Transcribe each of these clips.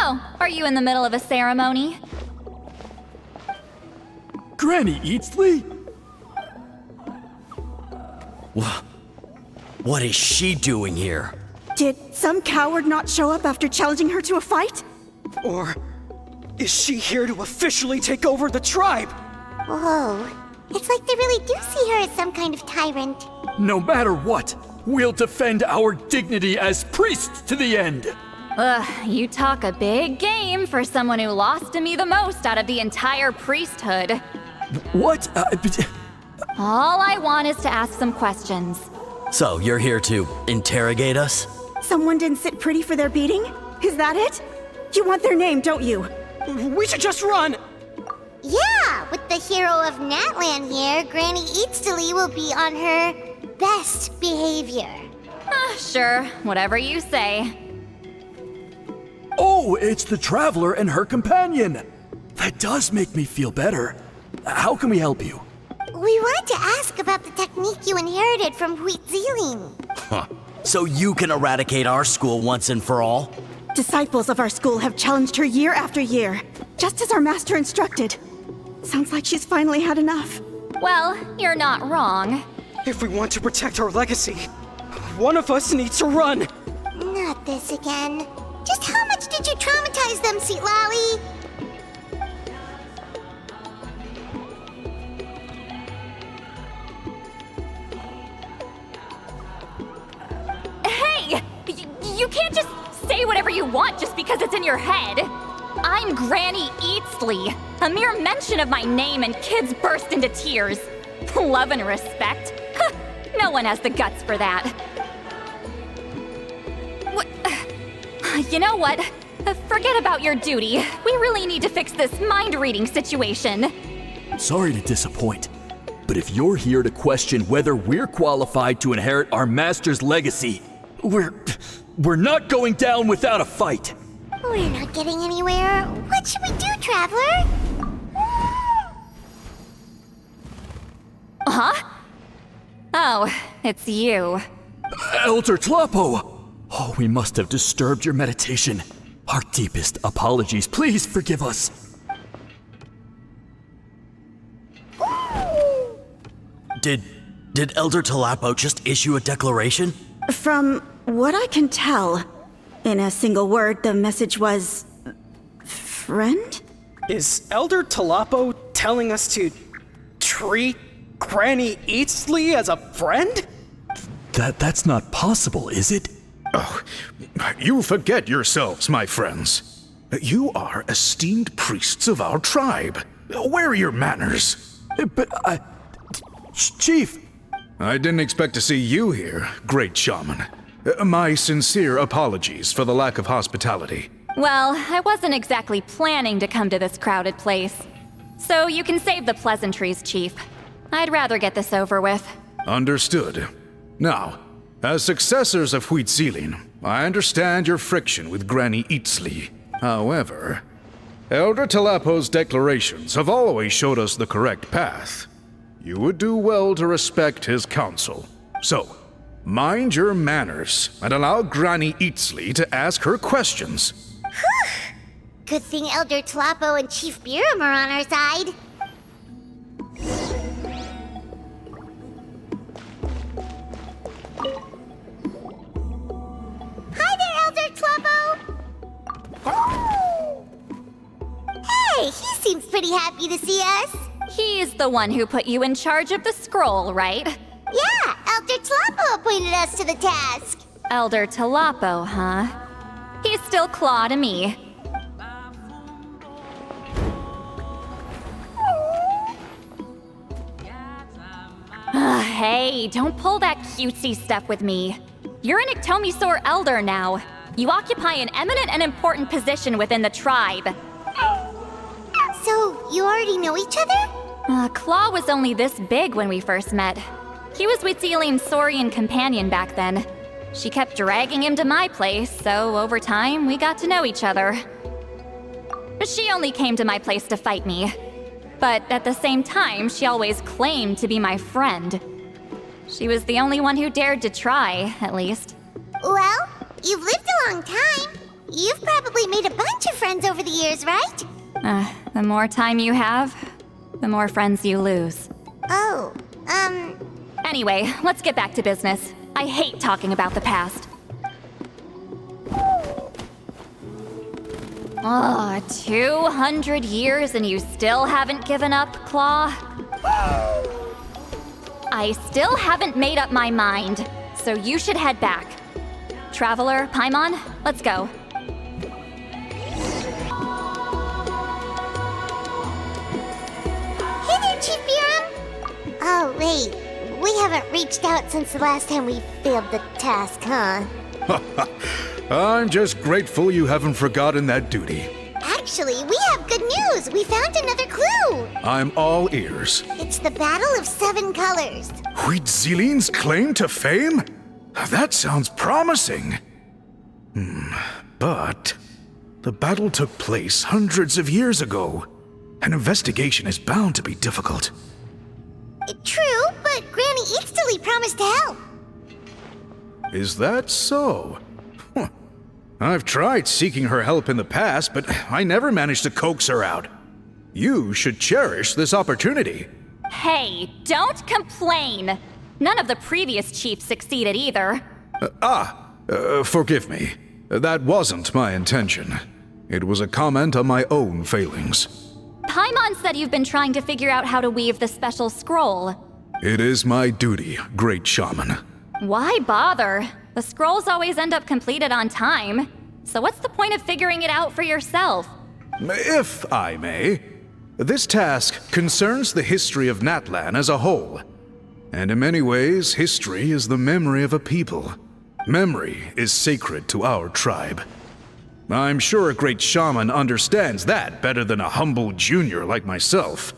Oh, are you in the middle of a ceremony? Granny Citlali? What is she doing here? Did some coward not show up after challenging her to a fight? Or is she here to officially take over the tribe? Whoa. It's like they really do see her as some kind of tyrant. No matter what, we'll defend our dignity as priests to the end. Ugh, you talk a big game for someone who lost to me the most out of the entire priesthood. What? All I want is to ask some questions. So, you're here to interrogate us? Someone didn't sit pretty for their beating? Is that it? You want their name, don't you? We should just run! Yeah, with the hero of Natlan here, Granny Citlali will be on her best behavior. Sure, whatever you say. Oh, it's the Traveler and her companion. That does make me feel better. How can we help you? We wanted to ask about the technique you inherited from Citlali. Huh. So you can eradicate our school once and for all? Disciples of our school have challenged her year after year, just as our master instructed. Sounds like she's finally had enough. Well, you're not wrong. If we want to protect our legacy, one of us needs to run! Not this again. Just how much did you traumatize them, Citlali? Hey! You can't just say whatever you want just because it's in your head. I'm Granny Citlali. A mere mention of my name and kids burst into tears. Love and respect? No one has the guts for that. You know what? Forget about your duty. We really need to fix this mind-reading situation. Sorry to disappoint, but if you're here to question whether we're qualified to inherit our master's legacy, we're not going down without a fight. We're not getting anywhere. What should we do, Traveler? Huh? Oh, it's you. Elder Tlapo! Oh, we must have disturbed your meditation. Our deepest apologies. Please forgive us. Did Elder Tlapo just issue a declaration? From what I can tell, in a single word, the message was... friend? Is Elder Tlapo telling us to treat Granny Citlali as a friend? That's not possible, is it? Oh, you forget yourselves, my friends. You are esteemed priests of our tribe. Where are your manners? But Chief! I didn't expect to see you here, great shaman. My sincere apologies for the lack of hospitality. Well, I wasn't exactly planning to come to this crowded place. So you can save the pleasantries, Chief. I'd rather get this over with. Understood. Now, as successors of Citlali, I understand your friction with Granny Citlali. However, Elder Tlapo's declarations have always showed us the correct path. You would do well to respect his counsel. So, mind your manners and allow Granny Citlali to ask her questions. Good thing Elder Tlapo and Chief Biram are on our side. Hi there, Elder Tlapo! Hey, he seems pretty happy to see us. He's the one who put you in charge of the scroll, right? Yeah, Elder Tlapo appointed us to the task. Elder Tlapo, huh? He's still Claw to me. Hey, don't pull that cutesy stuff with me. You're an Iktomi Elder now. You occupy an eminent and important position within the tribe. So, you already know each other? Claw was only this big when we first met. He was Citlali's Saurian companion back then. She kept dragging him to my place, so over time, we got to know each other. She only came to my place to fight me. But at the same time, she always claimed to be my friend. She was the only one who dared to try, at least. Well, you've lived a long time. You've probably made a bunch of friends over the years, right? The more time you have, the more friends you lose. Oh, Anyway, let's get back to business. I hate talking about the past. Oh, 200 years and you still haven't given up, Claw? I still haven't made up my mind, so you should head back. Traveler, Paimon, let's go. hey there, Chief Biram. Oh, wait. We haven't reached out since the last time we failed the task, huh? I'm just grateful you haven't forgotten that duty. Actually, we have good news. We found another clue. I'm all ears. It's the Battle of Seven Colors. Huitzilin's claim to fame? That sounds promising. But the battle took place hundreds of years ago. An investigation is bound to be difficult. True, but Granny Eatstily promised to help. Is that so? Huh. I've tried seeking her help in the past, but I never managed to coax her out. You should cherish this opportunity. Hey, don't complain! None of the previous chiefs succeeded either. Forgive me. That wasn't my intention. It was a comment on my own failings. Paimon said you've been trying to figure out how to weave the special scroll. It is my duty, great shaman. Why bother? The scrolls always end up completed on time. So what's the point of figuring it out for yourself? If I may, this task concerns the history of Natlan as a whole. And in many ways, history is the memory of a people. Memory is sacred to our tribe. I'm sure a great shaman understands that better than a humble junior like myself.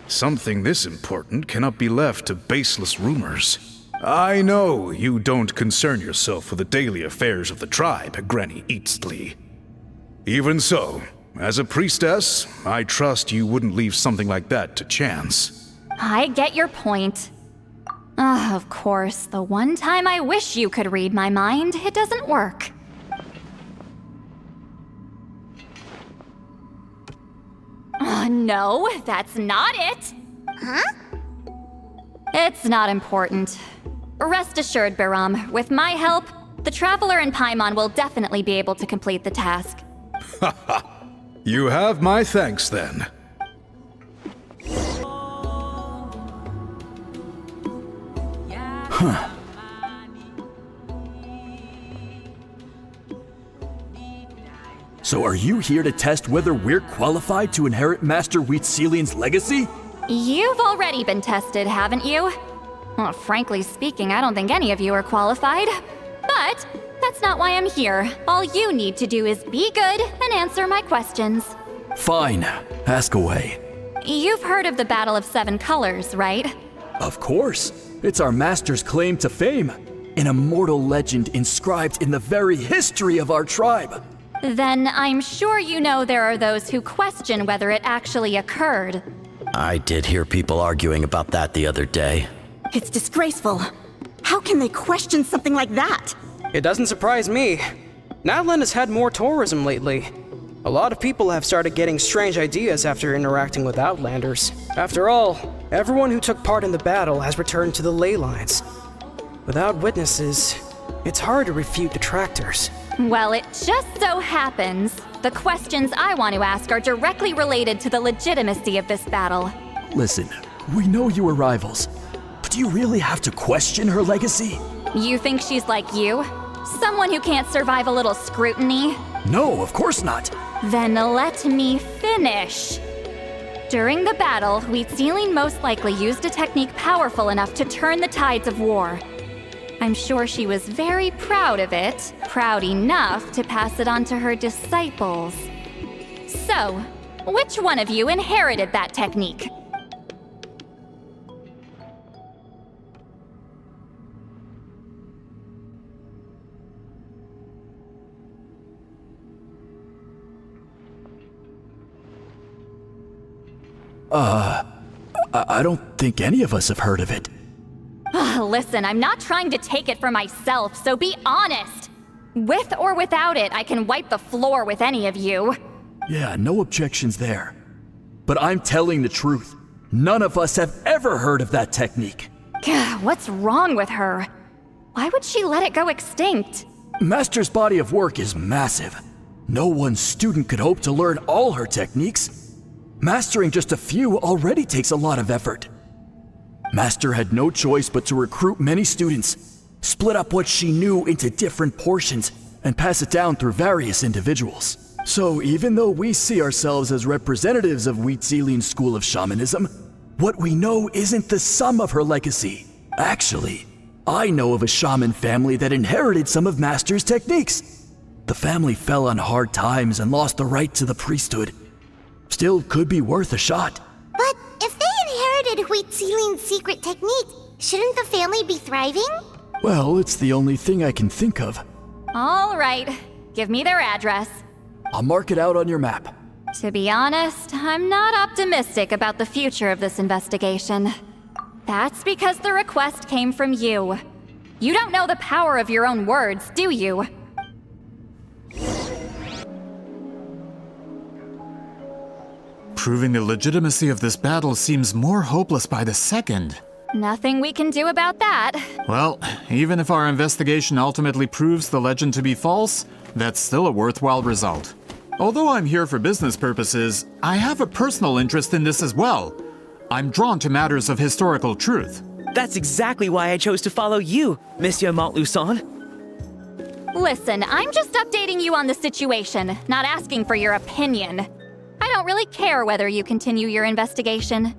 Something this important cannot be left to baseless rumors. I know you don't concern yourself with the daily affairs of the tribe, Granny Eatstily. Even so, as a priestess, I trust you wouldn't leave something like that to chance. I get your point. Of course, the one time I wish you could read my mind, it doesn't work. No, that's not it! Huh? It's not important. Rest assured, Biram, with my help, the Traveler and Paimon will definitely be able to complete the task. You have my thanks then. So are you here to test whether we're qualified to inherit Master Huitzilin's legacy? You've already been tested, haven't you? Well, frankly speaking, I don't think any of you are qualified. But that's not why I'm here. All you need to do is be good and answer my questions. Fine, ask away. You've heard of the Battle of Seven Colors, right? Of course, it's our master's claim to fame. An immortal legend inscribed in the very history of our tribe. Then I'm sure you know there are those who question whether it actually occurred. I did hear people arguing about that the other day. It's disgraceful. How can they question something like that? It doesn't surprise me. Natlan has had more tourism lately. A lot of people have started getting strange ideas after interacting with Outlanders. After all, everyone who took part in the battle has returned to the ley lines. Without witnesses, it's hard to refute detractors. Well, it just so happens the questions I want to ask are directly related to the legitimacy of this battle. Listen, we know you are rivals, but do you really have to question her legacy? You think she's like you? Someone who can't survive a little scrutiny? No, of course not. Then let me finish. During the battle, Huitzilin most likely used a technique powerful enough to turn the tides of war. I'm sure she was very proud of it, proud enough to pass it on to her disciples. So, which one of you inherited that technique? I don't think any of us have heard of it. Listen, I'm not trying to take it for myself, so be honest. With or without it, I can wipe the floor with any of you. Yeah, no objections there. But I'm telling the truth. None of us have ever heard of that technique. Gah, what's wrong with her? Why would she let it go extinct? Master's body of work is massive. No one student could hope to learn all her techniques. Mastering just a few already takes a lot of effort. Master had no choice but to recruit many students, split up what she knew into different portions, and pass it down through various individuals. So even though we see ourselves as representatives of Wheat Sealing's school of shamanism, what we know isn't the sum of her legacy. Actually, I know of a shaman family that inherited some of Master's techniques. The family fell on hard times and lost the right to the priesthood. Still could be worth a shot. But if they inherited Wheat Sealing's secret technique, shouldn't the family be thriving? Well, it's the only thing I can think of. All right, give me their address. I'll mark it out on your map. To be honest, I'm not optimistic about the future of this investigation. That's because the request came from you. You don't know the power of your own words, do you? Proving the legitimacy of this battle seems more hopeless by the second. Nothing we can do about that. Well, even if our investigation ultimately proves the legend to be false, that's still a worthwhile result. Although I'm here for business purposes, I have a personal interest in this as well. I'm drawn to matters of historical truth. That's exactly why I chose to follow you, Monsieur Montluçon. Listen, I'm just updating you on the situation, not asking for your opinion. I don't really care whether you continue your investigation.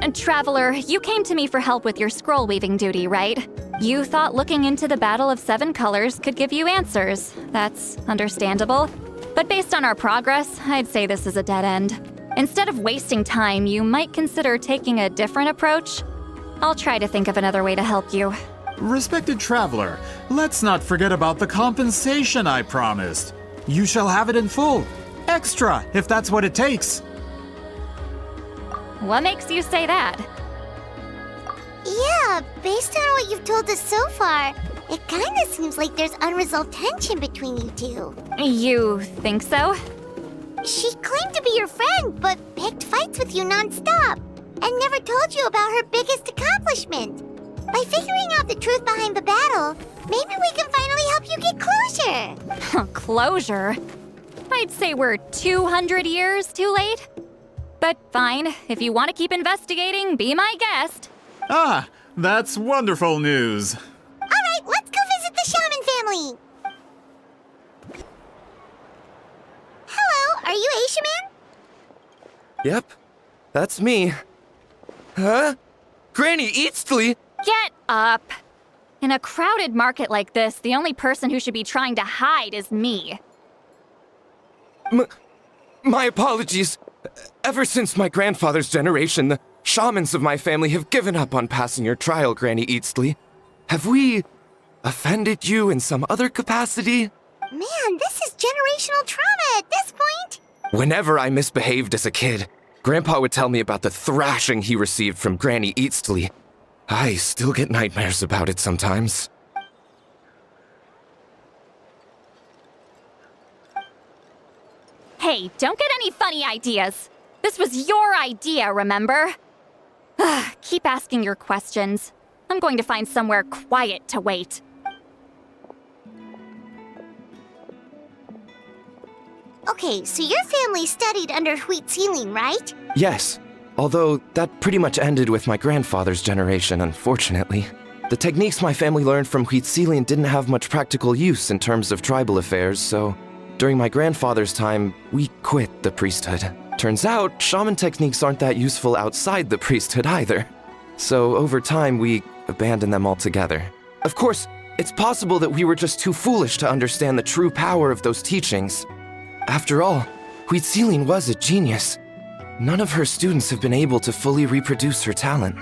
And Traveler, you came to me for help with your scroll weaving duty, right? You thought looking into the Battle of Seven Colors could give you answers. That's understandable. But based on our progress, I'd say this is a dead end. Instead of wasting time, you might consider taking a different approach. I'll try to think of another way to help you. Respected traveler, let's not forget about the compensation I promised. You shall have it in full. Extra, if that's what it takes. What makes you say that? Yeah, based on what you've told us so far, it kinda seems like there's unresolved tension between you two. You think so? She claimed to be your friend, but picked fights with you non-stop, and never told you about her biggest accomplishment. By figuring out the truth behind the battle, maybe we can finally help you get closure. Closure? I'd say we're 200 years too late. But fine, if you want to keep investigating, be my guest. Ah, that's wonderful news. Alright, let's go visit the shaman family. Hello, are you Aisha Man? Yep, that's me. Huh? Granny Eatsley? Get up! In a crowded market like this, the only person who should be trying to hide is me. My apologies. Ever since my grandfather's generation, the shamans of my family have given up on passing your trial, Granny Eatsley. Have we offended you in some other capacity? Man, this is generational trauma at this point. Whenever I misbehaved as a kid, Grandpa would tell me about the thrashing he received from Granny Eatsley. I still get nightmares about it sometimes. Hey, don't get any funny ideas. This was your idea, remember? Keep asking your questions. I'm going to find somewhere quiet to wait. Okay, so your family studied under Wheat Sealing, right? Yes, although that pretty much ended with my grandfather's generation, unfortunately. The techniques my family learned from Wheat Sealing didn't have much practical use in terms of tribal affairs, so during my grandfather's time, we quit the priesthood. Turns out, shaman techniques aren't that useful outside the priesthood either. So over time, we abandoned them altogether. Of course, it's possible that we were just too foolish to understand the true power of those teachings. After all, Wheat Sealing was a genius. None of her students have been able to fully reproduce her talent.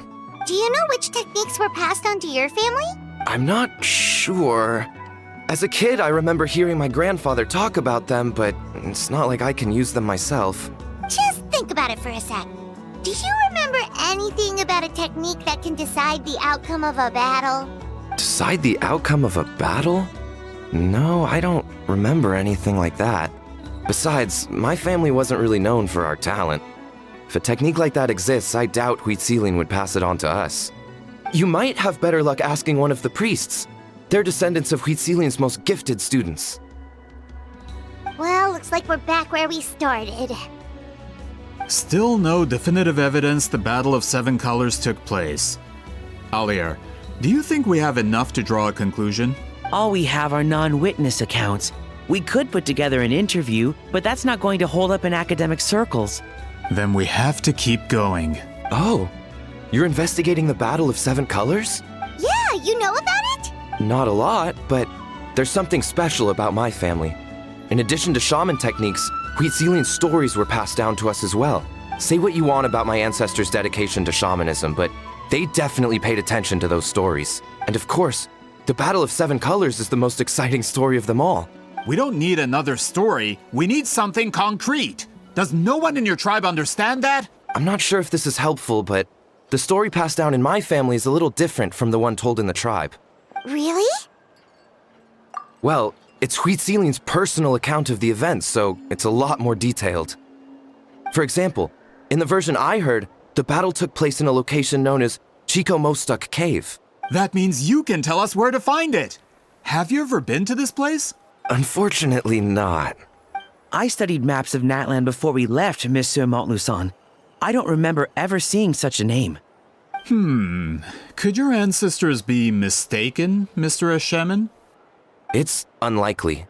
Do you know which techniques were passed on to your family? I'm not sure. As a kid, I remember hearing my grandfather talk about them, but it's not like I can use them myself. Just think about it for a sec. Do you remember anything about a technique that can decide the outcome of a battle? Decide the outcome of a battle? No, I don't remember anything like that. Besides, my family wasn't really known for our talent. If a technique like that exists, I doubt Citlali would pass it on to us. You might have better luck asking one of the priests. They're descendants of Citlali's most gifted students. Well, looks like we're back where we started. Still no definitive evidence the Battle of Seven Colors took place. Alier, do you think we have enough to draw a conclusion? All we have are non-witness accounts. We could put together an interview, but that's not going to hold up in academic circles. Then we have to keep going. Oh, you're investigating the Battle of Seven Colors? Yeah, you know about it? Not a lot, but there's something special about my family. In addition to shaman techniques, Citlali's stories were passed down to us as well. Say what you want about my ancestors' dedication to shamanism, but they definitely paid attention to those stories. And of course, the Battle of Seven Colors is the most exciting story of them all. We don't need another story. We need something concrete. Does no one in your tribe understand that? I'm not sure if this is helpful, but the story passed down in my family is a little different from the one told in the tribe. Really? Well, it's Citlali's personal account of the events, so it's a lot more detailed. For example, in the version I heard, the battle took place in a location known as Chico Mostuk Cave. That means you can tell us where to find it. Have you ever been to this place? Unfortunately not. I studied maps of Natlan before we left, Monsieur Montluçon. I don't remember ever seeing such a name. Could your ancestors be mistaken, Mr. Ashemin? It's unlikely.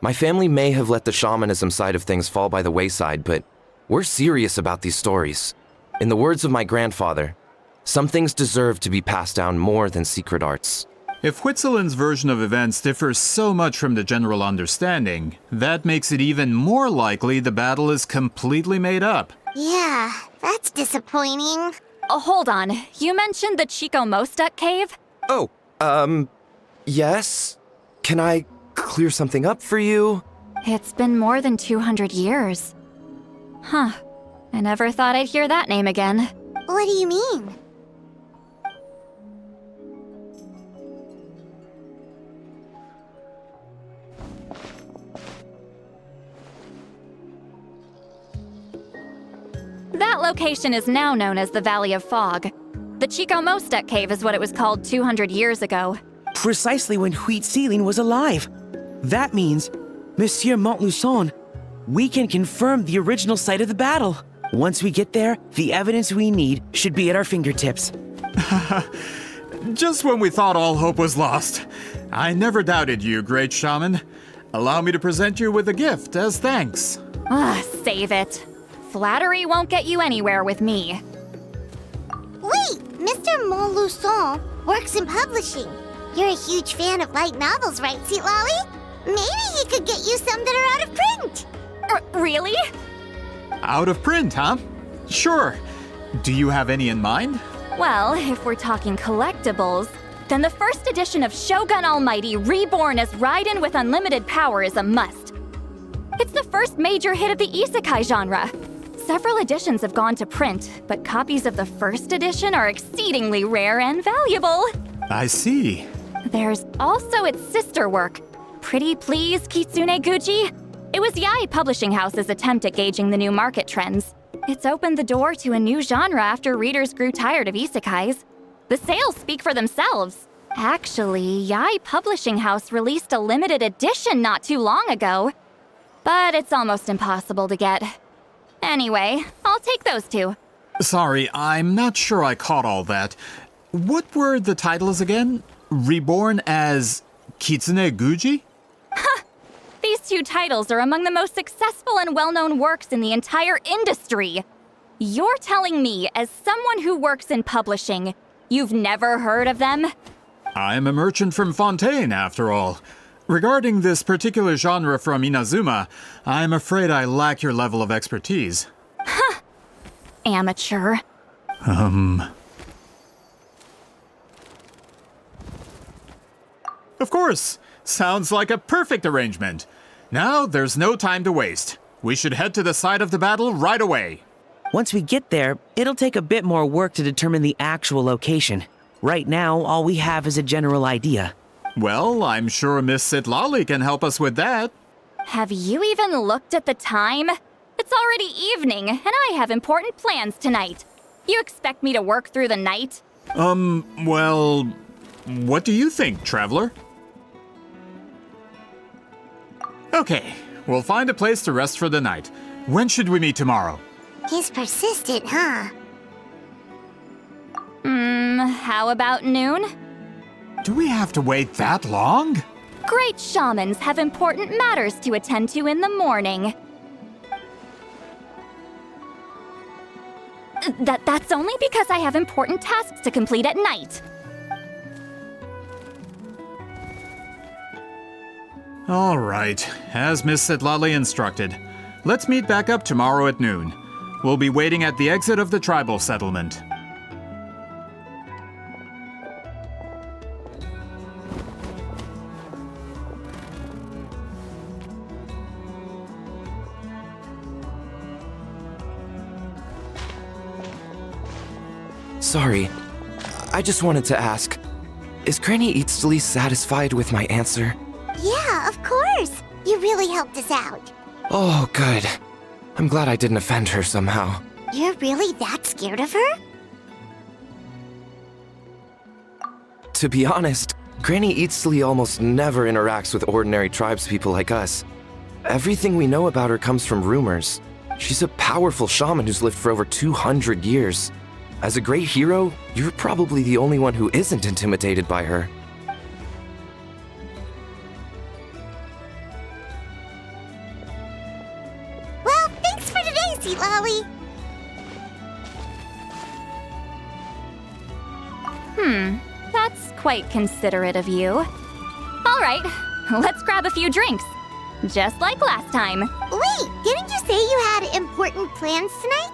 My family may have let the shamanism side of things fall by the wayside, but we're serious about these stories. In the words of my grandfather, some things deserve to be passed down more than secret arts. If Huitzilin's version of events differs so much from the general understanding, that makes it even more likely the battle is completely made up. Yeah, that's disappointing. Oh, hold on. You mentioned the Chico Mostuk cave? Oh, yes? Can I clear something up for you? It's been more than 200 years. Huh. I never thought I'd hear that name again. What do you mean? That location is now known as the Valley of Fog. The Chico Mostuk cave is what it was called 200 years ago. Precisely when Citlali was alive. That means, Monsieur Montluçon, we can confirm the original site of the battle. Once we get there, the evidence we need should be at our fingertips. Just when we thought all hope was lost. I never doubted you, great shaman. Allow me to present you with a gift as thanks. Save it. Flattery won't get you anywhere with me. Wait, Mr. Montluçon works in publishing. You're a huge fan of light novels, right, Citlali? Maybe he could get you some that are out of print. Really? Out of print, huh? Sure. Do you have any in mind? Well, if we're talking collectibles, then the first edition of Shogun Almighty Reborn as Raiden with Unlimited Power is a must. It's the first major hit of the isekai genre. Several editions have gone to print, but copies of the first edition are exceedingly rare and valuable. I see. There's also its sister work, Pretty Please Kitsune Guji. It was Yae Publishing House's attempt at gauging the new market trends. It's opened the door to a new genre after readers grew tired of isekais. The sales speak for themselves. Actually, Yae Publishing House released a limited edition not too long ago, but it's almost impossible to get. Anyway, I'll take those two. Sorry, I'm not sure I caught all that. What were the titles again? Reborn as Kitsune Guji? These two titles are among the most successful and well-known works in the entire industry. You're telling me, as someone who works in publishing, you've never heard of them? I'm a merchant from Fontaine, after all. Regarding this particular genre from Inazuma, I'm afraid I lack your level of expertise. Amateur. Of course! Sounds like a perfect arrangement. Now, there's no time to waste. We should head to the site of the battle right away. Once we get there, it'll take a bit more work to determine the actual location. Right now, all we have is a general idea. Well, I'm sure Miss Citlali can help us with that. Have you even looked at the time? It's already evening, and I have important plans tonight. You expect me to work through the night? Well, what do you think, Traveler? Okay, we'll find a place to rest for the night. When should we meet tomorrow? He's persistent, huh? How about noon? Do we have to wait that long? Great shamans have important matters to attend to in the morning. That's only because I have important tasks to complete at night. All right, as Miss Citlali instructed. Let's meet back up tomorrow at noon. We'll be waiting at the exit of the tribal settlement. Sorry. I just wanted to ask, is Granny Eatsley satisfied with my answer? Yeah, of course. You really helped us out. Oh, good. I'm glad I didn't offend her somehow. You're really that scared of her? To be honest, Granny Eatsley almost never interacts with ordinary tribespeople like us. Everything we know about her comes from rumors. She's a powerful shaman who's lived for over 200 years. As a great hero, you're probably the only one who isn't intimidated by her. Well, thanks for today, Citlali. That's quite considerate of you. All right, let's grab a few drinks. Just like last time. Wait, didn't you say you had important plans tonight?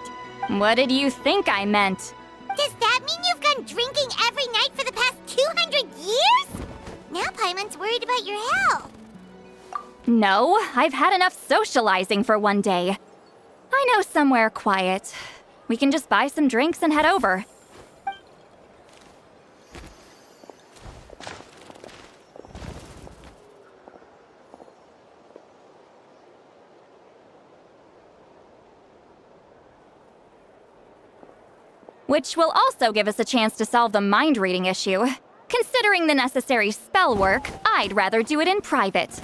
What did you think I meant? Does that mean you've gone drinking every night for the past 200 years? Now Paimon's worried about your health. No, I've had enough socializing for one day. I know somewhere quiet. We can just buy some drinks and head over. Which will also give us a chance to solve the mind reading issue. Considering the necessary spell work, I'd rather do it in private.